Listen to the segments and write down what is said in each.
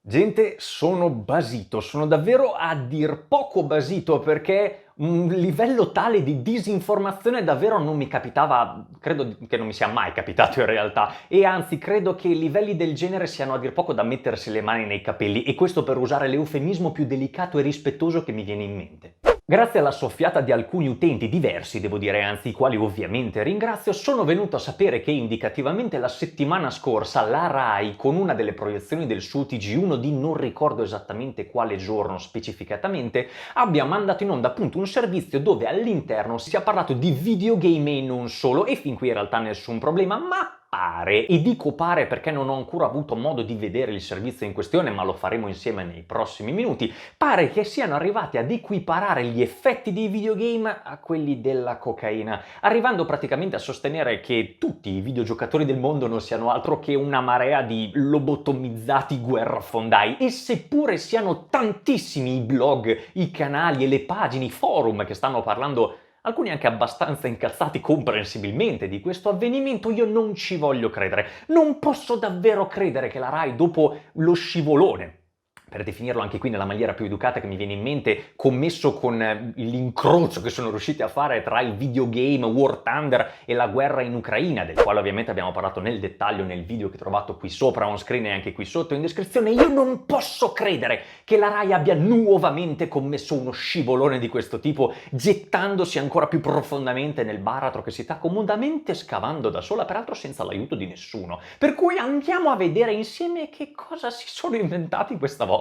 Gente, sono basito, sono davvero a dir poco basito perché un livello tale di disinformazione davvero non mi capitava, credo che non mi sia mai capitato in realtà, e anzi credo che livelli del genere siano a dir poco da mettersi le mani nei capelli, e questo per usare l'eufemismo più delicato e rispettoso che mi viene in mente. Grazie alla soffiata di alcuni utenti diversi, devo dire, anzi, i quali ovviamente ringrazio, sono venuto a sapere che indicativamente la settimana scorsa la Rai, con una delle proiezioni del suo TG1 di non ricordo esattamente quale giorno specificatamente, abbia mandato in onda appunto un servizio dove all'interno si è parlato di videogame e non solo, e fin qui in realtà nessun problema, ma pare, e dico pare perché non ho ancora avuto modo di vedere il servizio in questione, ma lo faremo insieme nei prossimi minuti, pare che siano arrivati ad equiparare gli effetti dei videogame a quelli della cocaina, arrivando praticamente a sostenere che tutti i videogiocatori del mondo non siano altro che una marea di lobotomizzati guerrafondai, e seppure siano tantissimi i blog, i canali e le pagine, i forum che stanno parlando, alcuni anche abbastanza incazzati comprensibilmente di questo avvenimento, io non ci voglio credere. Non posso davvero credere che la Rai, dopo lo scivolone, per definirlo anche qui nella maniera più educata che mi viene in mente, commesso con l'incrocio che sono riusciti a fare tra il videogame War Thunder e la guerra in Ucraina, del quale ovviamente abbiamo parlato nel dettaglio nel video che trovate qui sopra on screen e anche qui sotto in descrizione, io non posso credere che la Rai abbia nuovamente commesso uno scivolone di questo tipo, gettandosi ancora più profondamente nel baratro che si sta comodamente scavando da sola, peraltro senza l'aiuto di nessuno. Per cui andiamo a vedere insieme che cosa si sono inventati questa volta.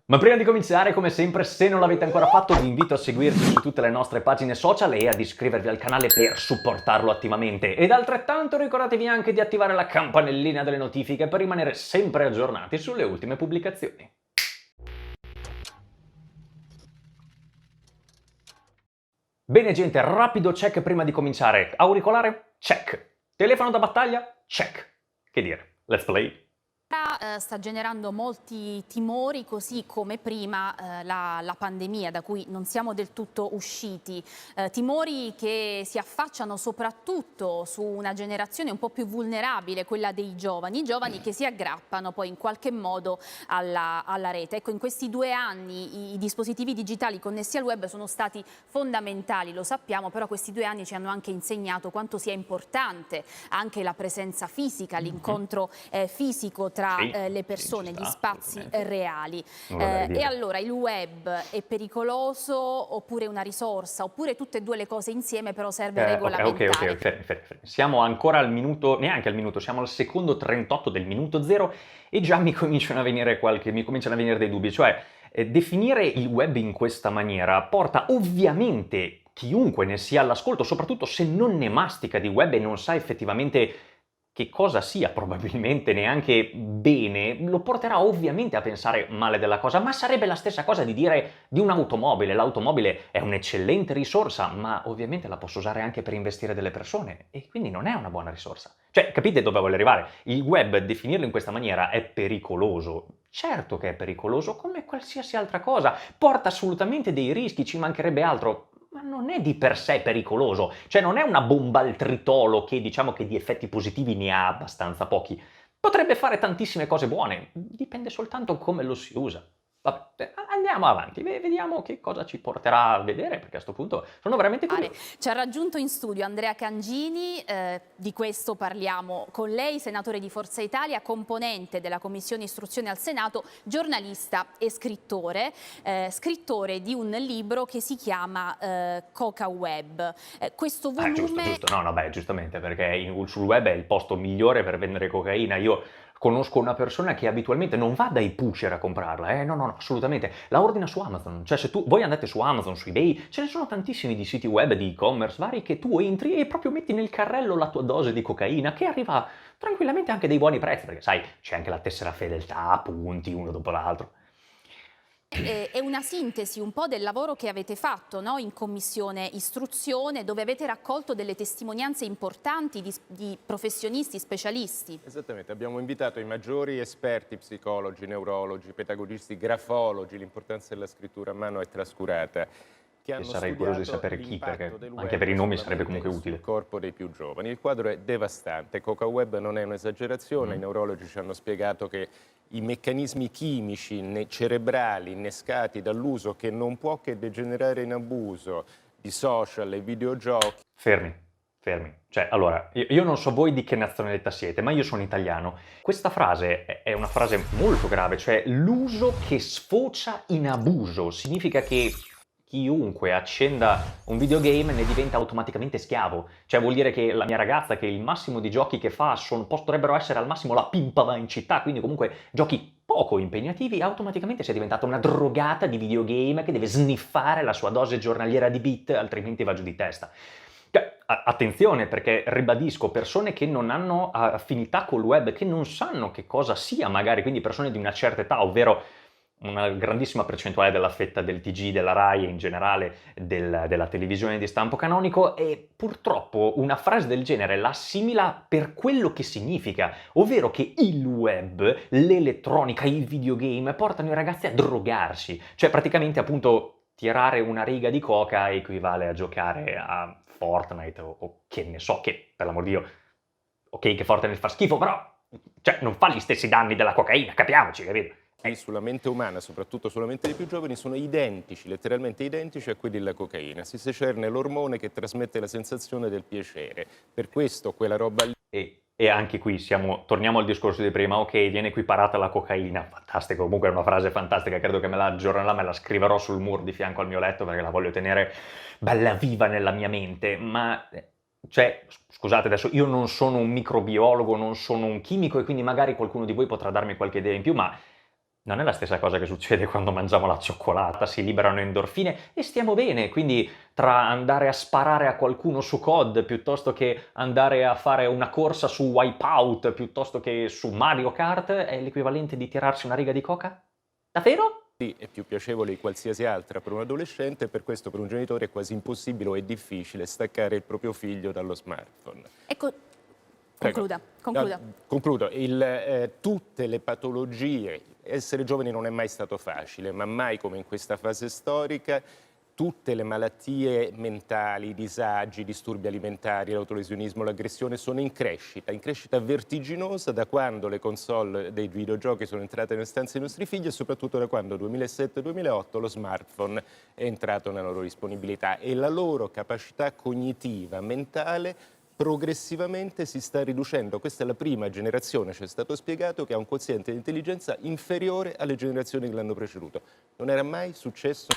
Ma prima di cominciare, come sempre, se non l'avete ancora fatto, vi invito a seguirci su tutte le nostre pagine social e ad iscrivervi al canale per supportarlo attivamente. Ed altrettanto ricordatevi anche di attivare la campanellina delle notifiche per rimanere sempre aggiornati sulle ultime pubblicazioni. Bene gente, rapido check prima di cominciare. Auricolare? Check. Telefono da battaglia? Check. Che dire, let's play. Sta generando molti timori, così come prima la pandemia, da cui non siamo del tutto usciti. Timori che si affacciano soprattutto su una generazione un po' più vulnerabile, quella dei giovani, che si aggrappano poi in qualche modo alla rete. Ecco, in questi 2 anni i dispositivi digitali connessi al web sono stati fondamentali, lo sappiamo, però questi 2 anni ci hanno anche insegnato quanto sia importante anche la presenza fisica, l'incontro fisico tra le persone, gli spazi reali. E allora il web è pericoloso oppure una risorsa, oppure tutte e due le cose insieme, però serve regolamentare? Ok. Siamo ancora al minuto, neanche al minuto, siamo al secondo 38 del minuto zero e già mi cominciano a venire dei dubbi, cioè definire il web in questa maniera porta ovviamente chiunque ne sia all'ascolto, soprattutto se non ne mastica di web e non sa effettivamente che cosa sia probabilmente neanche bene, lo porterà ovviamente a pensare male della cosa, ma sarebbe la stessa cosa di dire di un'automobile. L'automobile è un'eccellente risorsa, ma ovviamente la posso usare anche per investire delle persone, e quindi non è una buona risorsa. Cioè, capite dove voglio arrivare? Il web, definirlo in questa maniera, è pericoloso. Certo che è pericoloso, come qualsiasi altra cosa. Porta assolutamente dei rischi, ci mancherebbe altro. Ma non è di per sé pericoloso, cioè non è una bomba al tritolo che diciamo che di effetti positivi ne ha abbastanza pochi. Potrebbe fare tantissime cose buone, dipende soltanto come lo si usa. Vabbè, andiamo avanti, vediamo che cosa ci porterà a vedere, perché a questo punto sono veramente curioso. Ci ha raggiunto in studio Andrea Cangini, di questo parliamo con lei, senatore di Forza Italia, componente della Commissione Istruzione al Senato, giornalista e scrittore, scrittore di un libro che si chiama Coca Web. Questo volume... Giusto, no, beh, giustamente, perché sul web è il posto migliore per vendere cocaina. Io conosco una persona che abitualmente non va dai pusher a comprarla, no, assolutamente, la ordina su Amazon. Cioè se voi andate su Amazon, su eBay, ce ne sono tantissimi di siti web, di e-commerce vari, che tu entri e proprio metti nel carrello la tua dose di cocaina, che arriva tranquillamente anche a dei buoni prezzi, perché sai, c'è anche la tessera fedeltà, punti uno dopo l'altro. È una sintesi un po' del lavoro che avete fatto, no? In Commissione Istruzione, dove avete raccolto delle testimonianze importanti di professionisti, specialisti. Esattamente, abbiamo invitato i maggiori esperti, psicologi, neurologi, pedagogisti, grafologi, l'importanza della scrittura a mano è trascurata. E sarei curioso di sapere chi, perché anche per i nomi sarebbe comunque utile. Il corpo dei più giovani. Il quadro è devastante. Coca Web non è un'esagerazione, i neurologi ci hanno spiegato che i meccanismi chimici cerebrali innescati dall'uso che non può che degenerare in abuso di social e videogiochi. Fermi, fermi. Cioè, allora, io non so voi di che nazionalità siete, ma io sono italiano. Questa frase è una frase molto grave, cioè l'uso che sfocia in abuso. Significa che chiunque accenda un videogame ne diventa automaticamente schiavo. Cioè vuol dire che la mia ragazza, che il massimo di giochi che fa potrebbero essere al massimo la pimpa va in città, quindi comunque giochi poco impegnativi, automaticamente si è diventata una drogata di videogame che deve sniffare la sua dose giornaliera di bit, altrimenti va giù di testa. Cioè, attenzione, perché ribadisco, persone che non hanno affinità col web, che non sanno che cosa sia magari, quindi persone di una certa età, ovvero una grandissima percentuale della fetta del TG, della Rai e in generale della televisione di stampo canonico, e purtroppo una frase del genere la assimila per quello che significa, ovvero che il web, l'elettronica, il videogame portano i ragazzi a drogarsi, cioè praticamente appunto tirare una riga di coca equivale a giocare a Fortnite o che ne so, che per l'amor di Dio, ok che Fortnite fa schifo, però cioè, non fa gli stessi danni della cocaina, capiamoci, capito? Sulla mente umana, soprattutto sulla mente dei più giovani, sono identici, letteralmente identici a quelli della cocaina. Si secerne l'ormone che trasmette la sensazione del piacere. Per questo quella roba lì... E anche qui torniamo al discorso di prima, ok, viene equiparata alla cocaina, fantastico, comunque è una frase fantastica, credo che me la scriverò sul muro di fianco al mio letto perché la voglio tenere bella viva nella mia mente, ma... Cioè, scusate adesso, io non sono un microbiologo, non sono un chimico e quindi magari qualcuno di voi potrà darmi qualche idea in più, ma non è la stessa cosa che succede quando mangiamo la cioccolata, si liberano endorfine e stiamo bene, quindi tra andare a sparare a qualcuno su COD piuttosto che andare a fare una corsa su Wipeout piuttosto che su Mario Kart è l'equivalente di tirarsi una riga di coca? Davvero? È più piacevole di qualsiasi altra per un adolescente, per questo per un genitore è quasi impossibile o è difficile staccare il proprio figlio dallo smartphone. Ecco, Prego. concluda. Concludo. Tutte le patologie, essere giovani non è mai stato facile, ma mai come in questa fase storica, tutte le malattie mentali, i disagi, i disturbi alimentari, l'autolesionismo, l'aggressione sono in crescita vertiginosa da quando le console dei videogiochi sono entrate nelle stanze dei nostri figli e soprattutto da quando nel 2007-2008 lo smartphone è entrato nella loro disponibilità e la loro capacità cognitiva, mentale, progressivamente si sta riducendo. Questa è la prima generazione, ci è stato spiegato, che ha un quoziente di intelligenza inferiore alle generazioni che l'hanno preceduto. Non era mai successo.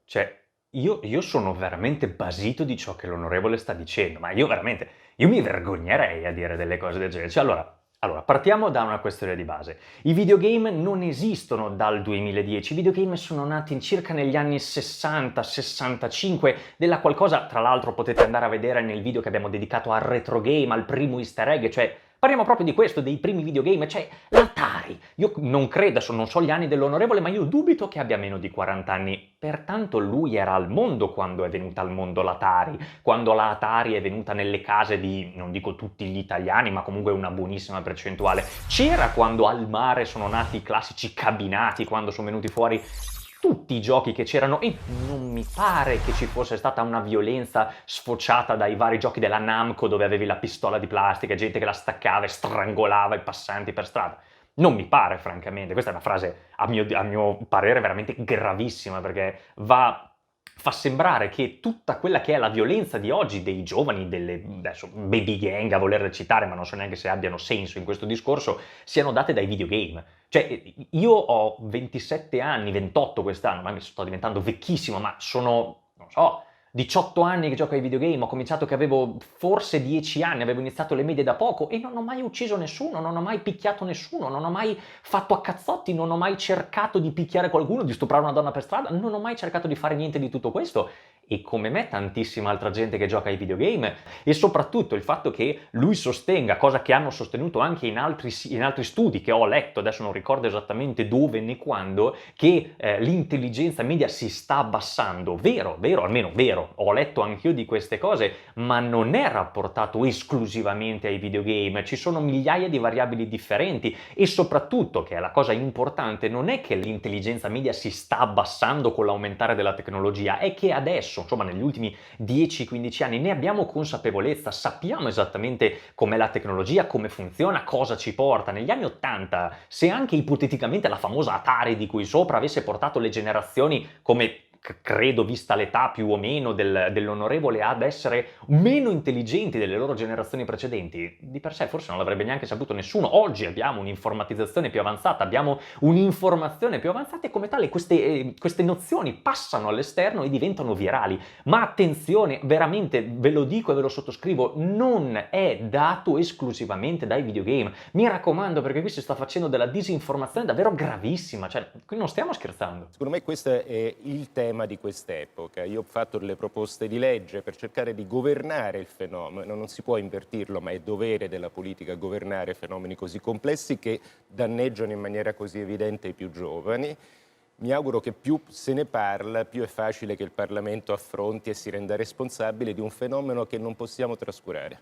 Cioè, io sono veramente basito di ciò che l'onorevole sta dicendo, ma io mi vergognerei a dire delle cose del genere. Cioè, allora, partiamo da una questione di base. I videogame non esistono dal 2010, i videogame sono nati circa negli anni 60-65, della qualcosa, tra l'altro potete andare a vedere nel video che abbiamo dedicato al retro game, al primo easter egg, cioè parliamo proprio di questo, dei primi videogame, cioè l'Atari. Io non credo, adesso non so gli anni dell'onorevole, ma io dubito che abbia meno di 40 anni. Pertanto lui era al mondo quando è venuta al mondo l'Atari, quando la Atari è venuta nelle case di, non dico tutti gli italiani, ma comunque una buonissima percentuale. C'era quando al mare sono nati i classici cabinati, quando sono venuti fuori tutti i giochi che c'erano e non mi pare che ci fosse stata una violenza sfociata dai vari giochi della Namco dove avevi la pistola di plastica, gente che la staccava e strangolava i passanti per strada. Non mi pare, francamente. Questa è una frase, a mio parere, veramente gravissima, perché fa sembrare che tutta quella che è la violenza di oggi dei giovani, adesso baby gang a voler recitare, ma non so neanche se abbiano senso in questo discorso, siano date dai videogame. Cioè, io ho 27 anni, 28 quest'anno, ma mi sto diventando vecchissimo, ma sono, non so, 18 anni che gioco ai videogame, ho cominciato che avevo forse 10 anni, avevo iniziato le medie da poco e non ho mai ucciso nessuno, non ho mai picchiato nessuno, non ho mai fatto a cazzotti, non ho mai cercato di picchiare qualcuno, di stuprare una donna per strada, non ho mai cercato di fare niente di tutto questo. E come me tantissima altra gente che gioca ai videogame, e soprattutto il fatto che lui sostenga, cosa che hanno sostenuto anche in altri studi che ho letto, adesso non ricordo esattamente dove né quando, che l'intelligenza media si sta abbassando. Vero, almeno vero, ho letto anch'io di queste cose, ma non è rapportato esclusivamente ai videogame, ci sono migliaia di variabili differenti e soprattutto, che è la cosa importante, non è che l'intelligenza media si sta abbassando con l'aumentare della tecnologia, è che adesso successo, insomma, negli ultimi 10-15 anni, ne abbiamo consapevolezza, sappiamo esattamente com'è la tecnologia, come funziona, cosa ci porta. Negli anni 80, se anche ipoteticamente la famosa Atari di cui sopra avesse portato le generazioni come credo, vista l'età più o meno dell'onorevole, ad essere meno intelligenti delle loro generazioni precedenti, di per sé forse non l'avrebbe neanche saputo nessuno. Oggi abbiamo un'informatizzazione più avanzata, abbiamo un'informazione più avanzata e come tale queste nozioni passano all'esterno e diventano virali. Ma attenzione, veramente ve lo dico e ve lo sottoscrivo, non è dato esclusivamente dai videogame. Mi raccomando, perché qui si sta facendo della disinformazione davvero gravissima, cioè qui non stiamo scherzando. Secondo me questo è il tema di quest'epoca. Io ho fatto delle proposte di legge per cercare di governare il fenomeno, non si può invertirlo, ma è dovere della politica governare fenomeni così complessi che danneggiano in maniera così evidente i più giovani. Mi auguro che più se ne parla, più è facile che il Parlamento affronti e si renda responsabile di un fenomeno che non possiamo trascurare.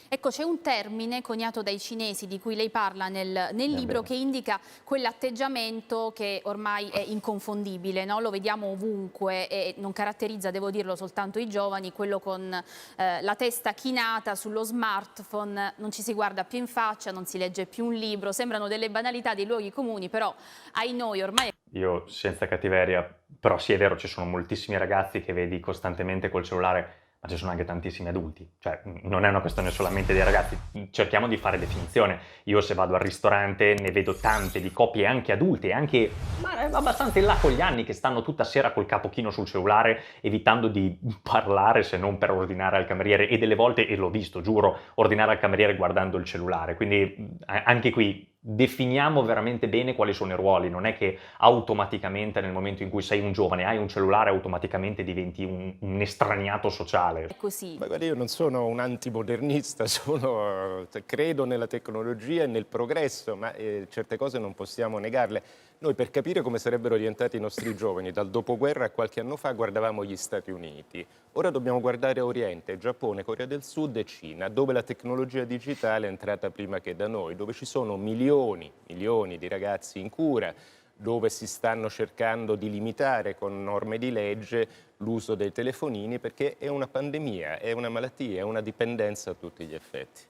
Ecco, c'è un termine coniato dai cinesi di cui lei parla nel libro che indica quell'atteggiamento che ormai è inconfondibile, no? Lo vediamo ovunque e non caratterizza, devo dirlo, soltanto i giovani, quello con la testa chinata sullo smartphone, non ci si guarda più in faccia, non si legge più un libro, sembrano delle banalità, dei luoghi comuni, però ai noi ormai... Io, senza cattiveria, però sì è vero, ci sono moltissimi ragazzi che vedi costantemente col cellulare, ma ci sono anche tantissimi adulti, cioè non è una questione solamente dei ragazzi, cerchiamo di fare definizione. Io se vado al ristorante ne vedo tante di coppie anche adulte, anche abbastanza in là con gli anni, che stanno tutta sera col capo chino sul cellulare, evitando di parlare se non per ordinare al cameriere, e delle volte, e l'ho visto, giuro, ordinare al cameriere guardando il cellulare. Quindi anche qui definiamo veramente bene quali sono i ruoli. Non è che automaticamente nel momento in cui sei un giovane, hai un cellulare, automaticamente diventi un estraniato sociale. È così. Ma guarda, io non sono un antimodernista, credo nella tecnologia e nel progresso, ma certe cose non possiamo negarle. Noi, per capire come sarebbero diventati i nostri giovani dal dopoguerra a qualche anno fa, guardavamo gli Stati Uniti. Ora dobbiamo guardare a Oriente, Giappone, Corea del Sud e Cina, dove la tecnologia digitale è entrata prima che da noi, dove ci sono milioni di ragazzi in cura, dove si stanno cercando di limitare con norme di legge l'uso dei telefonini, perché è una pandemia, è una malattia, è una dipendenza a tutti gli effetti.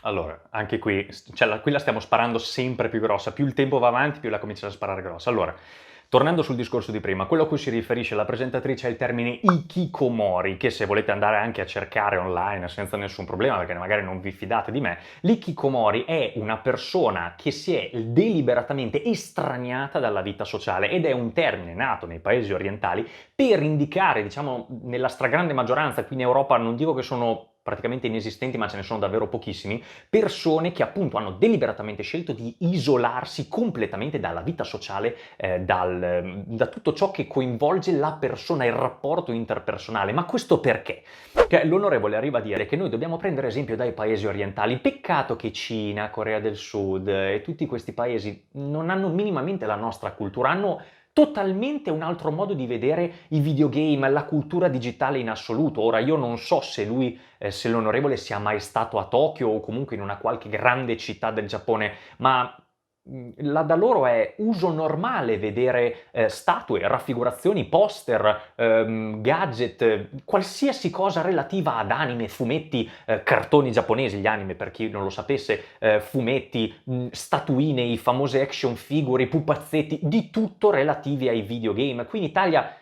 Allora, anche qui, qui la stiamo sparando sempre più grossa, più il tempo va avanti più la cominciamo a sparare grossa. Allora, tornando sul discorso di prima, quello a cui si riferisce la presentatrice è il termine Hikikomori, che se volete andare anche a cercare online senza nessun problema, perché magari non vi fidate di me, l'Hikikomori è una persona che si è deliberatamente estraniata dalla vita sociale, ed è un termine nato nei paesi orientali per indicare, diciamo, nella stragrande maggioranza, qui in Europa non dico che sono praticamente inesistenti, ma ce ne sono davvero pochissimi, persone che appunto hanno deliberatamente scelto di isolarsi completamente dalla vita sociale, da tutto ciò che coinvolge la persona, il rapporto interpersonale. Ma questo perché? Che l'onorevole arriva a dire che noi dobbiamo prendere esempio dai paesi orientali. Peccato che Cina, Corea del Sud e tutti questi paesi non hanno minimamente la nostra cultura, hanno totalmente un altro modo di vedere i videogame, la cultura digitale in assoluto. Ora io non so se se l'onorevole sia mai stato a Tokyo o comunque in una qualche grande città del Giappone, ma da loro è uso normale vedere statue, raffigurazioni, poster, gadget, qualsiasi cosa relativa ad anime, fumetti, cartoni giapponesi, gli anime per chi non lo sapesse, fumetti, statuine, i famosi action figure, i pupazzetti, di tutto relativi ai videogame. Qui in Italia,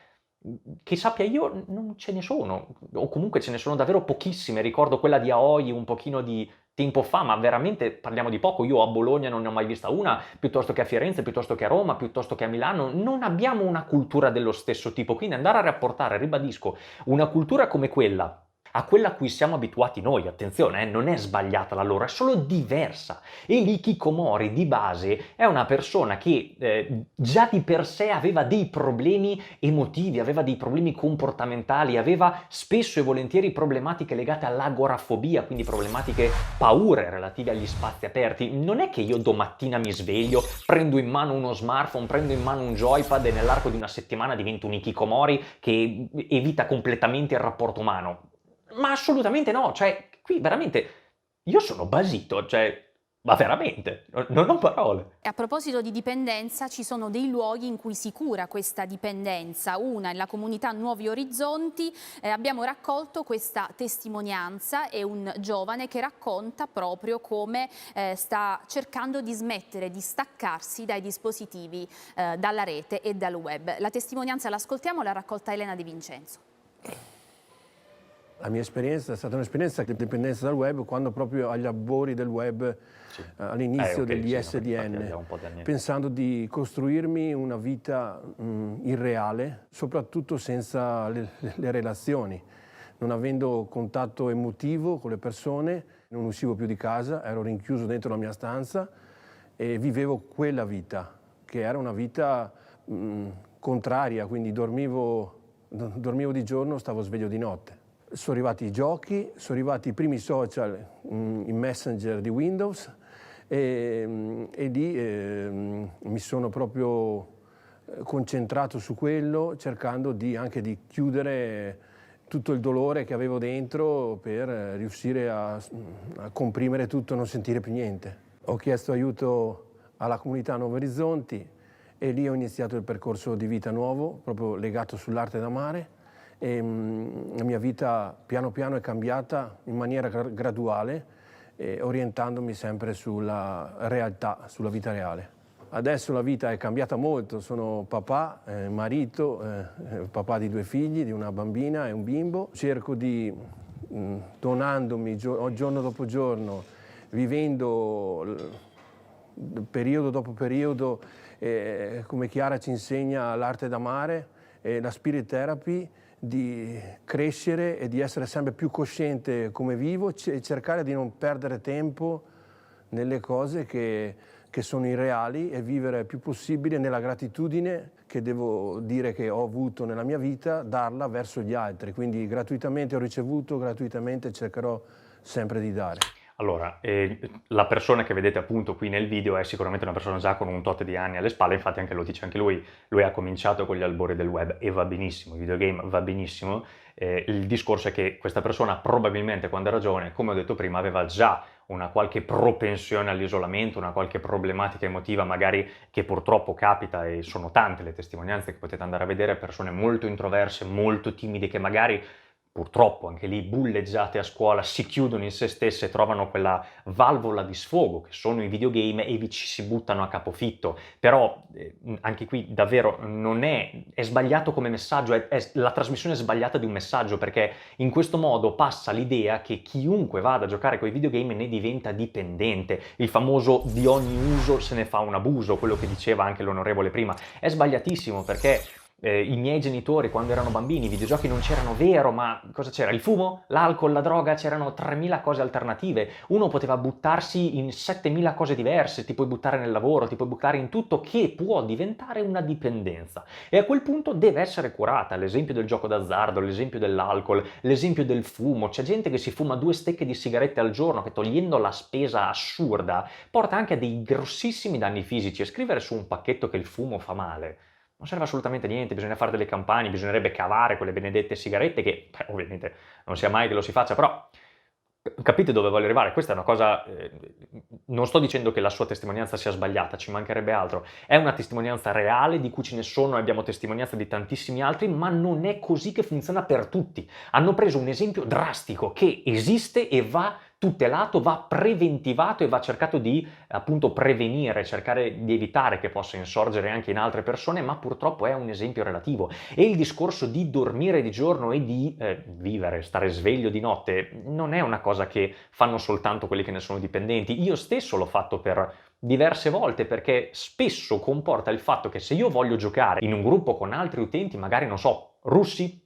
che sappia io, non ce ne sono, o comunque ce ne sono davvero pochissime. Ricordo quella di Aoi un pochino di tempo fa, ma veramente parliamo di poco. Io a Bologna non ne ho mai vista una, piuttosto che a Firenze, piuttosto che a Roma, piuttosto che a Milano. Non abbiamo una cultura dello stesso tipo, quindi andare a rapportare, ribadisco, una cultura come quella a quella a cui siamo abituati noi, attenzione, non è sbagliata la loro, è solo diversa. E l'Hikikomori di base è una persona che già di per sé aveva dei problemi emotivi, aveva dei problemi comportamentali, aveva spesso e volentieri problematiche legate all'agorafobia, quindi problematiche, paure relative agli spazi aperti. Non è che io domattina mi sveglio, prendo in mano uno smartphone, prendo in mano un joypad e nell'arco di una settimana divento un Hikikomori che evita completamente il rapporto umano. Ma assolutamente no, cioè qui veramente io sono basito, cioè Ma veramente, non ho parole. E a proposito di dipendenza, ci sono dei luoghi in cui si cura questa dipendenza. Una è la comunità Nuovi Orizzonti. Abbiamo raccolto questa testimonianza, è un giovane che racconta proprio come sta cercando di smettere di staccarsi dai dispositivi, dalla rete e dal web. La testimonianza l'ascoltiamo, l'ha raccolta Elena De Vincenzo. La mia esperienza è stata un'esperienza di dipendenza dal web quando proprio agli albori del web, all'inizio Okay, degli sì, no, ISDN, infatti abbiamo un po' di anni. pensando di costruirmi una vita irreale, soprattutto senza le relazioni, non avendo contatto emotivo con le persone, non uscivo più di casa, ero rinchiuso dentro la mia stanza e vivevo quella vita, che era una vita contraria, quindi dormivo di giorno, stavo sveglio di notte. Sono arrivati i giochi, sono arrivati i primi social, i messenger di Windows e lì mi sono proprio concentrato su quello, cercando anche di chiudere tutto il dolore che avevo dentro per riuscire a comprimere tutto e non sentire più niente. Ho chiesto aiuto alla comunità Nuovi Orizzonti e lì ho iniziato il percorso di vita nuovo, proprio legato sull'arte d'amare. E la mia vita piano piano è cambiata in maniera graduale, orientandomi sempre sulla realtà, sulla vita reale. Adesso la vita è cambiata molto, sono papà, marito, papà di 2 figli, di una bambina e un bimbo. Cerco di, donandomi giorno dopo giorno, vivendo periodo dopo periodo, come Chiara ci insegna l'arte d'amare e la spirit therapy, di crescere e di essere sempre più cosciente come vivo e cercare di non perdere tempo nelle cose che sono irreali e vivere il più possibile nella gratitudine che devo dire che ho avuto nella mia vita, darla verso gli altri. Quindi gratuitamente ho ricevuto, gratuitamente cercherò sempre di dare. Allora, la persona che vedete appunto qui nel video è sicuramente una persona già con un tot di anni alle spalle, infatti anche lo dice anche lui ha cominciato con gli albori del web e va benissimo, il videogame va benissimo, il discorso è che questa persona probabilmente quando era giovane, come ho detto prima, aveva già una qualche propensione all'isolamento, una qualche problematica emotiva magari che purtroppo capita e sono tante le testimonianze che potete andare a vedere, persone molto introverse, molto timide che magari purtroppo anche lì bulleggiate a scuola, si chiudono in se stesse, trovano quella valvola di sfogo che sono i videogame e vi ci si buttano a capofitto. Però anche qui davvero non è sbagliato come messaggio, la trasmissione è sbagliata di un messaggio perché in questo modo passa l'idea che chiunque vada a giocare con i videogame ne diventa dipendente. Il famoso di ogni uso se ne fa un abuso, quello che diceva anche l'onorevole prima. È sbagliatissimo perché i miei genitori quando erano bambini i videogiochi non c'erano, vero, ma cosa c'era? Il fumo, l'alcol, la droga, c'erano 3000 cose alternative. Uno poteva buttarsi in 7000 cose diverse, ti puoi buttare nel lavoro, ti puoi buttare in tutto che può diventare una dipendenza. E a quel punto deve essere curata. L'esempio del gioco d'azzardo, l'esempio dell'alcol, l'esempio del fumo. C'è gente che si fuma 2 stecche di sigarette al giorno che togliendo la spesa assurda porta anche a dei grossissimi danni fisici. E scrivere su un pacchetto che il fumo fa male non serve assolutamente niente, bisogna fare delle campagne, bisognerebbe cavare quelle benedette sigarette che ovviamente non sia mai che lo si faccia, però capite dove voglio arrivare? Questa è una cosa, non sto dicendo che la sua testimonianza sia sbagliata, ci mancherebbe altro, è una testimonianza reale di cui ce ne sono, abbiamo testimonianze di tantissimi altri, ma non è così che funziona per tutti. Hanno preso un esempio drastico che esiste e va tutelato, va preventivato e va cercato di appunto prevenire, cercare di evitare che possa insorgere anche in altre persone, ma purtroppo è un esempio relativo. E il discorso di dormire di giorno e di vivere, stare sveglio di notte, non è una cosa che fanno soltanto quelli che ne sono dipendenti. Io stesso l'ho fatto per diverse volte perché spesso comporta il fatto che se io voglio giocare in un gruppo con altri utenti, magari non so, russi,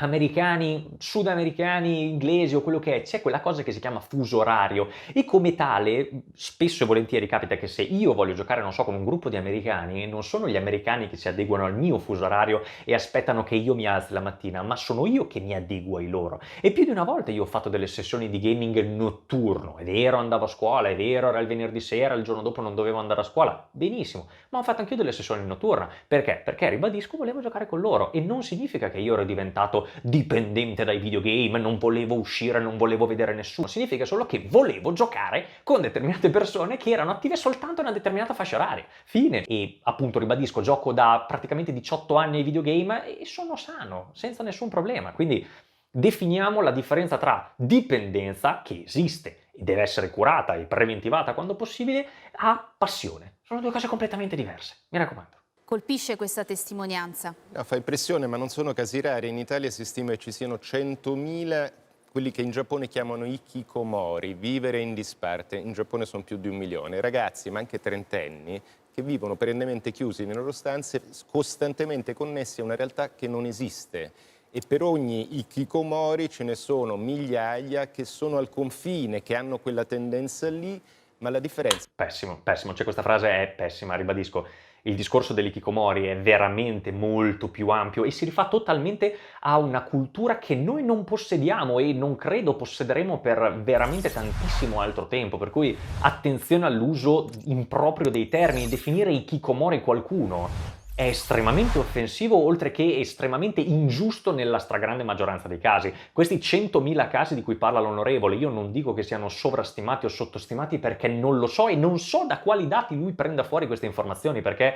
americani, sudamericani, inglesi o quello che è, c'è quella cosa che si chiama fuso orario e come tale spesso e volentieri capita che se io voglio giocare, non so, con un gruppo di americani, non sono gli americani che si adeguano al mio fuso orario e aspettano che io mi alzi la mattina, ma sono io che mi adeguo ai loro. E più di una volta io ho fatto delle sessioni di gaming notturno, è vero andavo a scuola, è vero era il venerdì sera, il giorno dopo non dovevo andare a scuola, benissimo, ma ho fatto anche io delle sessioni notturne. Perché? Perché ribadisco, volevo giocare con loro e non significa che io ero diventato dipendente dai videogame, non volevo uscire, non volevo vedere nessuno. Significa solo che volevo giocare con determinate persone che erano attive soltanto in una determinata fascia oraria. Fine. E appunto ribadisco, gioco da praticamente 18 anni ai videogame e sono sano, senza nessun problema. Quindi definiamo la differenza tra dipendenza, che esiste e deve essere curata e preventivata quando possibile, a passione. Sono due cose completamente diverse, mi raccomando. Colpisce questa testimonianza? No, fa impressione, ma non sono casi rari. In Italia si stima che ci siano 100.000, quelli che in Giappone chiamano hikikomori, vivere in disparte. In Giappone sono più di 1 milione. Ragazzi, ma anche trentenni, che vivono perennemente chiusi nelle loro stanze, costantemente connessi a una realtà che non esiste. E per ogni hikikomori ce ne sono migliaia che sono al confine, che hanno quella tendenza lì, ma la differenza... Pessimo, pessimo, cioè questa frase è pessima, ribadisco. Il discorso dell'ikikomori è veramente molto più ampio e si rifà totalmente a una cultura che noi non possediamo e non credo possederemo per veramente tantissimo altro tempo, per cui attenzione all'uso improprio dei termini. Definire ikikomori qualcuno è estremamente offensivo, oltre che estremamente ingiusto nella stragrande maggioranza dei casi. Questi 100.000 casi di cui parla l'onorevole, io non dico che siano sovrastimati o sottostimati perché non lo so e non so da quali dati lui prenda fuori queste informazioni, perché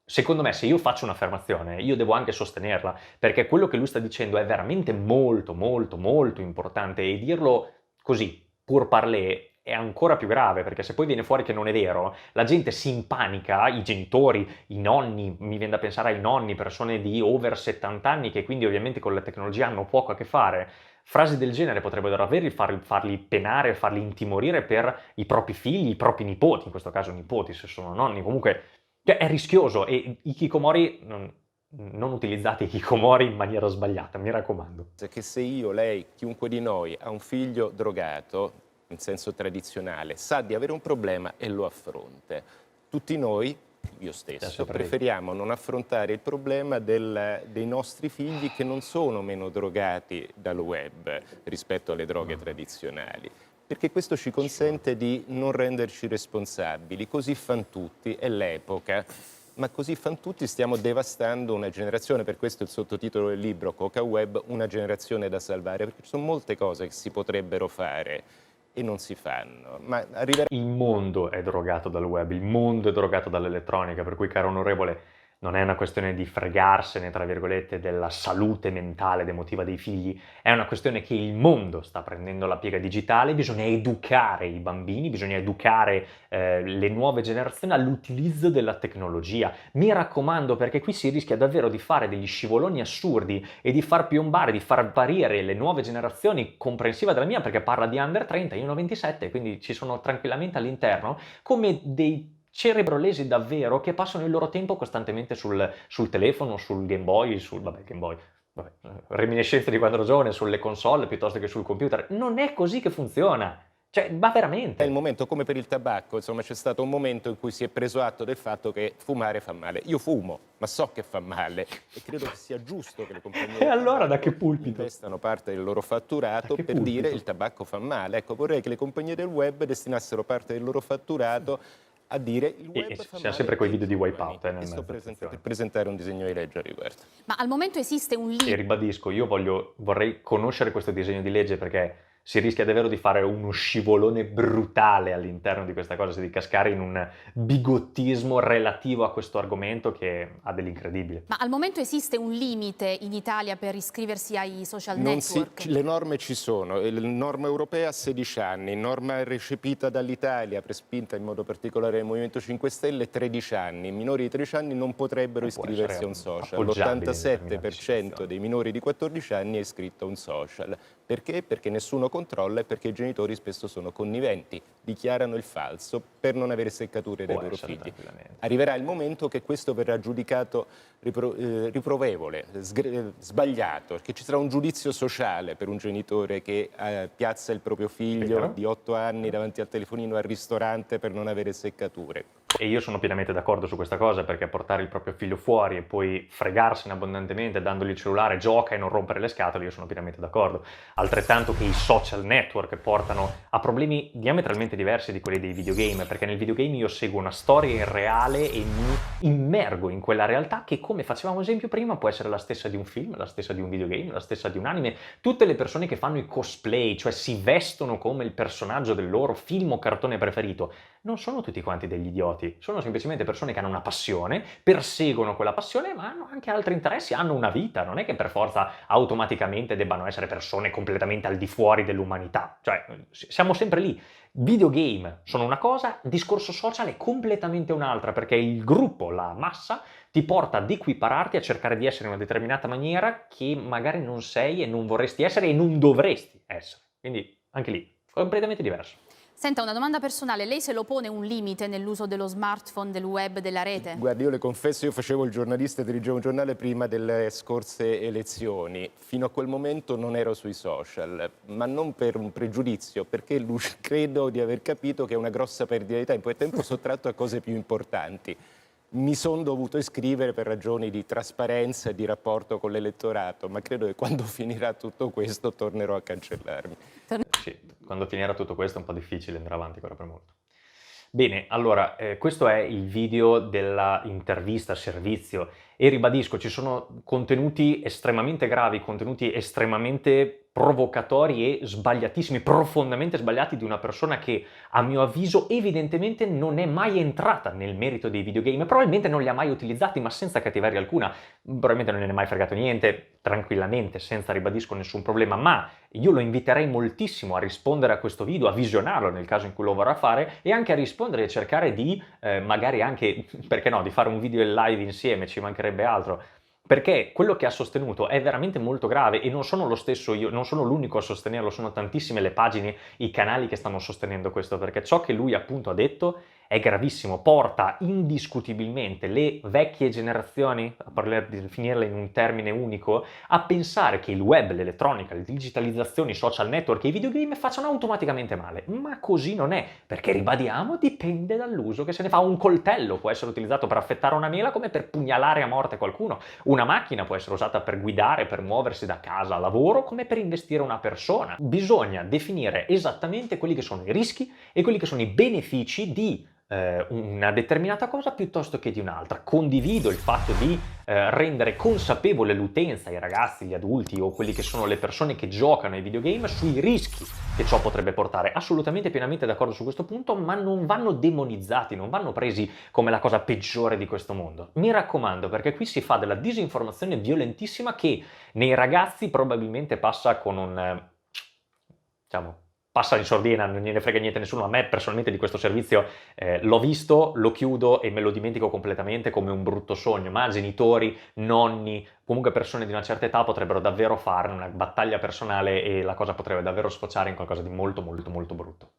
secondo me se io faccio un'affermazione io devo anche sostenerla, perché quello che lui sta dicendo è veramente molto molto molto importante e dirlo così, pur parler, è ancora più grave, perché se poi viene fuori che non è vero, la gente si impanica, i genitori, i nonni, mi viene da pensare ai nonni, persone di over 70 anni che quindi ovviamente con la tecnologia hanno poco a che fare. Frasi del genere potrebbero davvero farli penare, farli intimorire per i propri figli, i propri nipoti, in questo caso nipoti se sono nonni, comunque è rischioso e i hikikomori non utilizzate i hikikomori in maniera sbagliata, mi raccomando. Che se io, lei, chiunque di noi ha un figlio drogato, in senso tradizionale, sa di avere un problema e lo affronta. Tutti noi, io stesso, preferiamo non affrontare il problema dei nostri figli che non sono meno drogati dal web rispetto alle droghe tradizionali, perché questo ci consente di non renderci responsabili. Così fan tutti, è l'epoca. Ma così fan tutti, stiamo devastando una generazione, per questo il sottotitolo del libro, Coca Web, una generazione da salvare, perché ci sono molte cose che si potrebbero fare e non si fanno. Ma arriverà... Il mondo è drogato dal web, il mondo è drogato dall'elettronica, per cui, caro onorevole, non è una questione di fregarsene, tra virgolette, della salute mentale ed emotiva dei figli, è una questione che il mondo sta prendendo la piega digitale, bisogna educare i bambini, bisogna educare le nuove generazioni all'utilizzo della tecnologia. Mi raccomando, perché qui si rischia davvero di fare degli scivoloni assurdi e di far piombare, di far apparire le nuove generazioni, comprensiva della mia, perché parla di under 30, io ne ho 27, quindi ci sono tranquillamente all'interno, come dei cerebrolesi davvero che passano il loro tempo costantemente sul telefono, sul Game Boy, reminiscenze di quando ero giovane, sulle console piuttosto che sul computer. Non è così che funziona. Cioè, ma veramente. È il momento, come per il tabacco, insomma, c'è stato un momento in cui si è preso atto del fatto che fumare fa male. Io fumo, ma so che fa male e credo che sia giusto che le compagnie E allora da che pulpito? investano parte del loro fatturato per dire il tabacco fa male. Ecco, vorrei che le compagnie del web destinassero parte del loro fatturato a dire il web fa siamo male sempre quei ai video di giovani. Wipeout nel E sto mezzo, per presentare un disegno di legge a riguardo. Ma al momento esiste un E limite? ribadisco, io vorrei conoscere questo disegno di legge perché si rischia davvero di fare uno scivolone brutale all'interno di questa cosa, di cascare in un bigottismo relativo a questo argomento che ha dell'incredibile. Ma al momento esiste un limite in Italia per iscriversi ai social Non si- network? le norme ci sono, la norma europea a 16 anni, norma recepita dall'Italia, prespinta in modo particolare dal Movimento 5 Stelle, 13 anni. I minori di 13 anni non potrebbero Può iscriversi essere a un social. appoggiabile in determinate L'87% situazioni. dei minori di 14 anni è iscritto a un social. Perché? Perché nessuno controlla e perché i genitori spesso sono conniventi, dichiarano il falso per non avere seccature dai Può loro essere, figli. tranquillamente. Arriverà il momento che questo verrà giudicato riprovevole, sbagliato, che ci sarà un giudizio sociale per un genitore che piazza il proprio figlio Vero. di 8 anni davanti al telefonino al ristorante per non avere seccature. E io sono pienamente d'accordo su questa cosa, perché portare il proprio figlio fuori e poi fregarsene abbondantemente dandogli il cellulare, gioca e non rompere le scatole, io sono pienamente d'accordo. Altrettanto che i social network portano a problemi diametralmente diversi di quelli dei videogame, perché nel videogame io seguo una storia reale e mi immergo in quella realtà che, come facevamo esempio prima, può essere la stessa di un film, la stessa di un videogame, la stessa di un anime. Tutte le persone che fanno i cosplay, cioè si vestono come il personaggio del loro film o cartone preferito, non sono tutti quanti degli idioti, sono semplicemente persone che hanno una passione, perseguono quella passione, ma hanno anche altri interessi, hanno una vita, non è che per forza automaticamente debbano essere persone completamente al di fuori dell'umanità, cioè siamo sempre lì. Videogame sono una cosa, discorso social è completamente un'altra, perché il gruppo, la massa, ti porta ad equipararti, a cercare di essere in una determinata maniera che magari non sei e non vorresti essere e non dovresti essere. Quindi anche lì, completamente diverso. Senta, una domanda personale, lei se lo pone un limite nell'uso dello smartphone, del web, della rete? Guardi, io le confesso, io facevo il giornalista e dirigevo un giornale prima delle scorse elezioni. Fino a quel momento non ero sui social, ma non per un pregiudizio, perché credo di aver capito che è una grossa perdita di tempo e tempo sottratto a cose più importanti. Mi sono dovuto iscrivere per ragioni di trasparenza e di rapporto con l'elettorato, ma credo che quando finirà tutto questo tornerò a cancellarmi. Sì, quando finirà tutto questo è un po' difficile andare avanti ancora per molto. Bene, allora, questo è il video della intervista servizio e ribadisco, ci sono contenuti estremamente gravi, contenuti estremamente provocatori e sbagliatissimi, profondamente sbagliati, di una persona che, a mio avviso, evidentemente non è mai entrata nel merito dei videogame, probabilmente non li ha mai utilizzati, ma senza cattiveria alcuna, probabilmente non ne è mai fregato niente, tranquillamente, senza, ribadisco, nessun problema, ma io lo inviterei moltissimo a rispondere a questo video, a visionarlo nel caso in cui lo vorrà fare, e anche a rispondere e cercare di, magari anche, perché no, di fare un video in live insieme, ci mancherebbe altro, perché quello che ha sostenuto è veramente molto grave e non sono lo stesso io, non sono l'unico a sostenerlo, sono tantissime le pagine, i canali che stanno sostenendo questo, perché ciò che lui appunto ha detto è gravissimo, porta indiscutibilmente le vecchie generazioni, a parlare di finirle in un termine unico, a pensare che il web, l'elettronica, le digitalizzazioni, i social network e i videogame facciano automaticamente male, ma così non è, perché ribadiamo, dipende dall'uso che se ne fa. Un coltello può essere utilizzato per affettare una mela come per pugnalare a morte qualcuno, una macchina può essere usata per guidare, per muoversi da casa a lavoro, come per investire una persona. Bisogna definire esattamente quelli che sono i rischi e quelli che sono i benefici di una determinata cosa piuttosto che di un'altra. Condivido il fatto di rendere consapevole l'utenza, i ragazzi, gli adulti o quelli che sono le persone che giocano ai videogame sui rischi che ciò potrebbe portare. Assolutamente, pienamente d'accordo su questo punto, ma non vanno demonizzati, non vanno presi come la cosa peggiore di questo mondo. Mi raccomando, perché qui si fa della disinformazione violentissima che nei ragazzi probabilmente passa con un, diciamo, passa in sordina, non gliene frega niente a nessuno. A me personalmente di questo servizio l'ho visto, lo chiudo e me lo dimentico completamente come un brutto sogno, ma genitori, nonni, comunque persone di una certa età potrebbero davvero fare una battaglia personale e la cosa potrebbe davvero sfociare in qualcosa di molto molto molto brutto.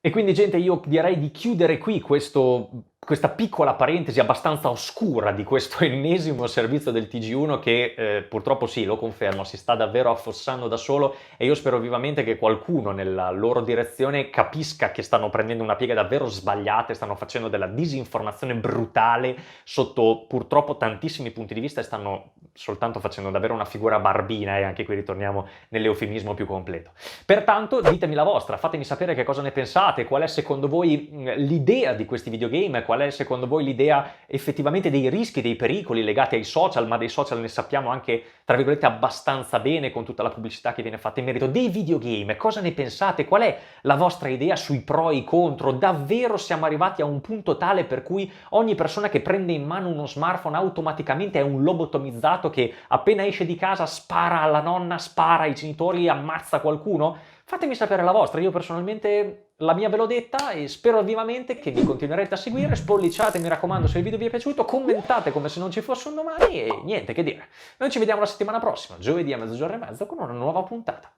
E quindi, gente, io direi di chiudere qui questa piccola parentesi abbastanza oscura di questo ennesimo servizio del TG1 che purtroppo sì, lo confermo, si sta davvero affossando da solo, e io spero vivamente che qualcuno nella loro direzione capisca che stanno prendendo una piega davvero sbagliata e stanno facendo della disinformazione brutale sotto purtroppo tantissimi punti di vista e stanno soltanto facendo davvero una figura barbina, e anche qui ritorniamo nell'eufemismo più completo. Pertanto ditemi la vostra, fatemi sapere che cosa ne pensate, qual è secondo voi l'idea di questi videogame, qual è secondo voi l'idea effettivamente dei rischi, dei pericoli legati ai social, ma dei social ne sappiamo anche, tra virgolette, abbastanza bene con tutta la pubblicità che viene fatta in merito. Dei videogame, cosa ne pensate? Qual è la vostra idea sui pro e i contro? Davvero siamo arrivati a un punto tale per cui ogni persona che prende in mano uno smartphone automaticamente è un lobotomizzato che appena esce di casa spara alla nonna, spara ai genitori, ammazza qualcuno? Fatemi sapere la vostra, io personalmente la mia ve l'ho detta e spero vivamente che mi continuerete a seguire. Spolliciate, mi raccomando, se il video vi è piaciuto, commentate come se non ci fosse un domani e niente che dire. Noi ci vediamo la settimana prossima, giovedì a 12:30 con una nuova puntata.